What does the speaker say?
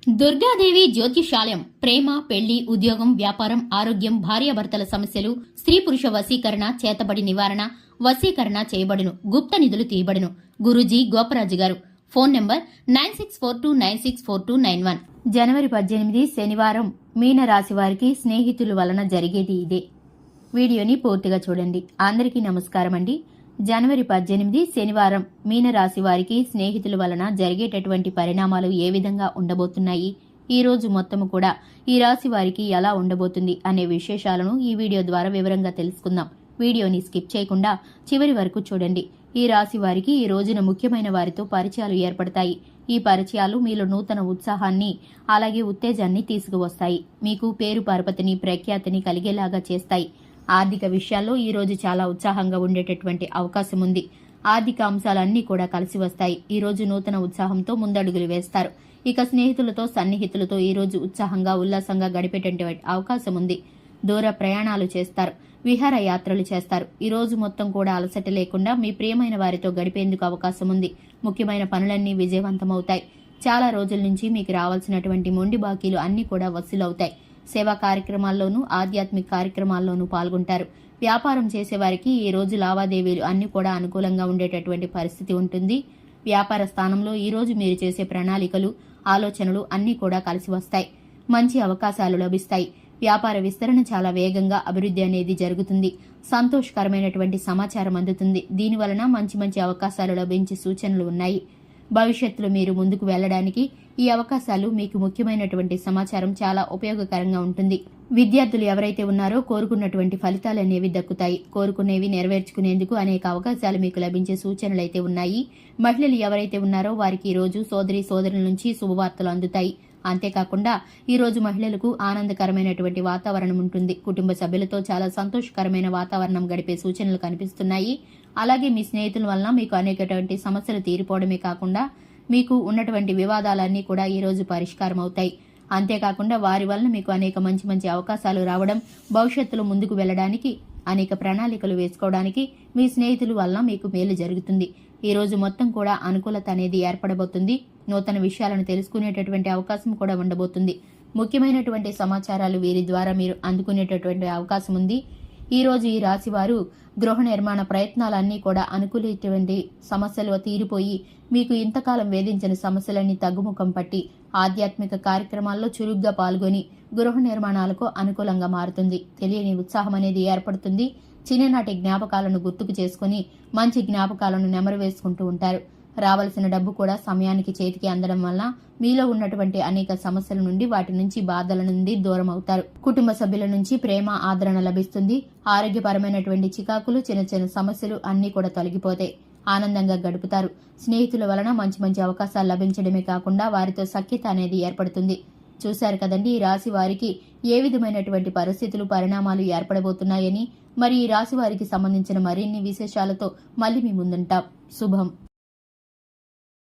దుర్గాదేవి జ్యోతిషాలయం ప్రేమ, పెళ్లి, ఉద్యోగం, వ్యాపారం, ఆరోగ్యం, భార్యాభర్తల సమస్యలు, స్త్రీ పురుష వశీకరణ, చేతబడి నివారణ, వశీకరణ చేయబడును, గుప్త నిధులు తీయబడును. గురూజీ గోపరాజు గారు. Phone number 9642964291. జనవరి 18 శనివారం మీనరాశి వారికి స్నేహితుల వలన జరిగేది ఇదే. వీడియోని పూర్తిగా చూడండి. అందరికీ నమస్కారం అండి. జనవరి 18 శనివారం మీనరాశి వారికి స్నేహితుల వలన జరిగేటటువంటి పరిణామాలు ఏ విధంగా ఉండబోతున్నాయి, ఈ రోజు మొత్తము కూడా ఈ రాశి వారికి ఎలా ఉండబోతుంది అనే విశేషాలను ఈ వీడియో ద్వారా వివరంగా తెలుసుకుందాం. వీడియోని స్కిప్ చేయకుండా చివరి వరకు చూడండి. ఈ రాశి వారికి ఈ రోజున ముఖ్యమైన వారితో పరిచయాలు ఏర్పడతాయి. ఈ పరిచయాలు మీలో నూతన ఉత్సాహాన్ని అలాగే ఉత్తేజాన్ని తీసుకువస్తాయి. మీకు పేరు పరపతిని ప్రఖ్యాతిని కలిగేలాగా చేస్తాయి. ఆర్థిక విషయాల్లో ఈ రోజు చాలా ఉత్సాహంగా ఉండేటటువంటి అవకాశం ఉంది. ఆర్థిక అంశాలన్నీ కూడా కలిసి వస్తాయి. ఈ రోజు నూతన ఉత్సాహంతో ముందడుగులు వేస్తారు. ఇక స్నేహితులతో సన్నిహితులతో ఈ రోజు ఉత్సాహంగా ఉల్లాసంగా గడిపేటటువంటి అవకాశం ఉంది. దూర ప్రయాణాలు చేస్తారు. విహార యాత్రలు చేస్తారు. ఈ రోజు మొత్తం కూడా అలసట లేకుండా మీ ప్రియమైన వారితో గడిపేందుకు అవకాశం ఉంది. ముఖ్యమైన పనులన్నీ విజయవంతమవుతాయి. చాలా రోజుల నుంచి మీకు రావాల్సినటువంటి మొండి బాకీలు అన్ని కూడా వసూలవుతాయి. సేవా కార్యక్రమాల్లోనూ ఆధ్యాత్మిక కార్యక్రమాల్లోనూ పాల్గొంటారు. వ్యాపారం చేసేవారికి ఈ రోజు లావాదేవీలు అన్ని కూడా అనుకూలంగా ఉండేటటువంటి పరిస్థితి ఉంటుంది. వ్యాపార స్థానంలో ఈ రోజు మీరు చేసే ప్రణాళికలు, ఆలోచనలు అన్ని కూడా కలిసి వస్తాయి. మంచి అవకాశాలు లభిస్తాయి. వ్యాపార విస్తరణ చాలా వేగంగా అభివృద్ధి అనేది జరుగుతుంది. సంతోషకరమైనటువంటి సమాచారం అందుతుంది. దీనివలన మంచి మంచి అవకాశాలు లభించే సూచనలు ఉన్నాయి. భవిష్యత్తులో మీరు ముందుకు వెళ్లడానికి ఈ అవకాశాలు మీకు ముఖ్యమైనటువంటి సమాచారం చాలా ఉపయోగకరంగా ఉంటుంది. విద్యార్థులు ఎవరైతే ఉన్నారో కోరుకున్నటువంటి ఫలితాలు అనేవి దక్కుతాయి. కోరుకునేవి నెరవేర్చుకునేందుకు అనేక అవకాశాలు మీకు లభించే సూచనలైతే ఉన్నాయి. మహిళలు ఎవరైతే ఉన్నారో వారికి ఈ రోజు సోదరుల నుంచి శుభవార్తలు అందుతాయి. అంతేకాకుండా ఈ రోజు మహిళలకు ఆనందకరమైనటువంటి వాతావరణం ఉంటుంది. కుటుంబ సభ్యులతో చాలా సంతోషకరమైన వాతావరణం గడిపే సూచనలు కనిపిస్తున్నాయి. అలాగే మీ స్నేహితుల వలన మీకు అనేకటువంటి సమస్యలు తీరిపోవడమే కాకుండా మీకు ఉన్నటువంటి వివాదాలన్నీ కూడా ఈ రోజు పరిష్కారం అవుతాయి. అంతేకాకుండా వారి వలన మీకు అనేక మంచి మంచి అవకాశాలు రావడం, భవిష్యత్తులో ముందుకు వెళ్లడానికి అనేక ప్రణాళికలు వేసుకోవడానికి మీ స్నేహితుల వలన మీకు మేలు జరుగుతుంది. ఈ రోజు మొత్తం కూడా అనుకూలత అనేది ఏర్పడబోతుంది. నూతన విషయాలను తెలుసుకునేటటువంటి అవకాశం కూడా ఉండబోతుంది. ముఖ్యమైనటువంటి సమాచారాలు వీరి ద్వారా మీరు అందుకునేటటువంటి అవకాశం ఉంది. ఈ రోజు ఈ రాశి వారు గృహ నిర్మాణ ప్రయత్నాలన్నీ కూడా అనుకూలటువంటి సమస్యలు తీరిపోయి మీకు ఇంతకాలం వేధించిన సమస్యలన్నీ తగ్గుముఖం పట్టి ఆధ్యాత్మిక కార్యక్రమాల్లో చురుగ్గా పాల్గొని గృహ నిర్మాణాలకు అనుకూలంగా మారుతుంది. తెలియని ఉత్సాహం అనేది ఏర్పడుతుంది. చిన్ననాటి జ్ఞాపకాలను గుర్తుకు చేసుకుని మంచి జ్ఞాపకాలను నెమరు వేసుకుంటూ ఉంటారు. రావాల్సిన డబ్బు కూడా సమయానికి చేతికి అందడం వల్ల మీలో ఉన్నటువంటి అనేక సమస్యల నుండి వాటి నుంచి బాధల నుండి దూరం అవుతారు. కుటుంబ సభ్యుల నుంచి ప్రేమ ఆదరణ లభిస్తుంది. ఆరోగ్యపరమైనటువంటి చికాకులు, చిన్న చిన్న సమస్యలు అన్ని కూడా తొలగిపోతాయి. ఆనందంగా గడుపుతారు. స్నేహితుల వలన మంచి మంచి అవకాశాలు లభించడమే కాకుండా వారితో సఖ్యత అనేది ఏర్పడుతుంది. చూశారు కదండి ఈ రాశి వారికి ఏ విధమైనటువంటి పరిస్థితులు, పరిణామాలు ఏర్పడబోతున్నాయని. మరి ఈ రాశి వారికి సంబంధించిన మరిన్ని విశేషాలతో మళ్ళీ మీ ముందుంటాం. శుభం.